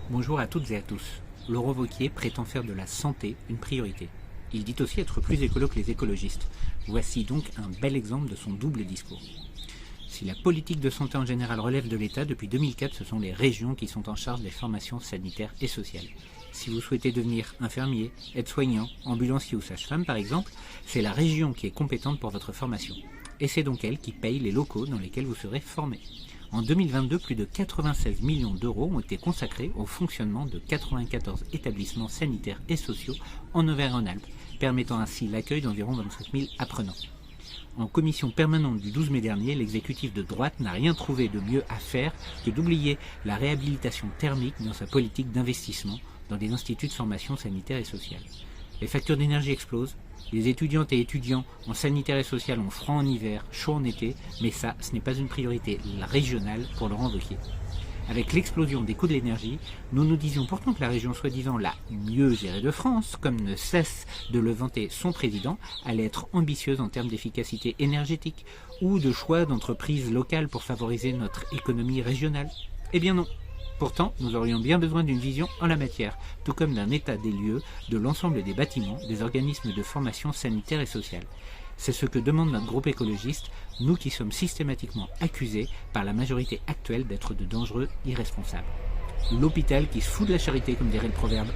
Bonjour à toutes et à tous. Laurent Wauquiez prétend faire de la santé une priorité. Il dit aussi être plus écolo que les écologistes. Voici donc un bel exemple de son double discours. Si la politique de santé en général relève de l'État, depuis 2004, ce sont les régions qui sont en charge des formations sanitaires et sociales. Si vous souhaitez devenir infirmier, aide-soignant, ambulancier ou sage-femme par exemple, c'est la région qui est compétente pour votre formation. Et c'est donc elle qui paye les locaux dans lesquels vous serez formé. En 2022, plus de 96 millions d'euros ont été consacrés au fonctionnement de 94 établissements sanitaires et sociaux en Auvergne-Rhône-Alpes, permettant ainsi l'accueil d'environ 25 000 apprenants. En commission permanente du 12 mai dernier, l'exécutif de droite n'a rien trouvé de mieux à faire que d'oublier la réhabilitation thermique dans sa politique d'investissement dans des instituts de formation sanitaire et sociale. Les factures d'énergie explosent, les étudiantes et étudiants en sanitaire et social ont froid en hiver, chaud en été, mais ça, ce n'est pas une priorité régionale pour Laurent Wauquiez. Avec l'explosion des coûts de l'énergie, nous nous disions pourtant que la région soi-disant la mieux gérée de France, comme ne cesse de le vanter son président, allait être ambitieuse en termes d'efficacité énergétique ou de choix d'entreprises locales pour favoriser notre économie régionale. Eh bien non. Pourtant, nous aurions bien besoin d'une vision en la matière, tout comme d'un état des lieux de l'ensemble des bâtiments, des organismes de formation sanitaire et sociale. C'est ce que demande notre groupe écologiste, nous qui sommes systématiquement accusés par la majorité actuelle d'être de dangereux irresponsables. L'hôpital qui se fout de la charité, comme dirait le proverbe.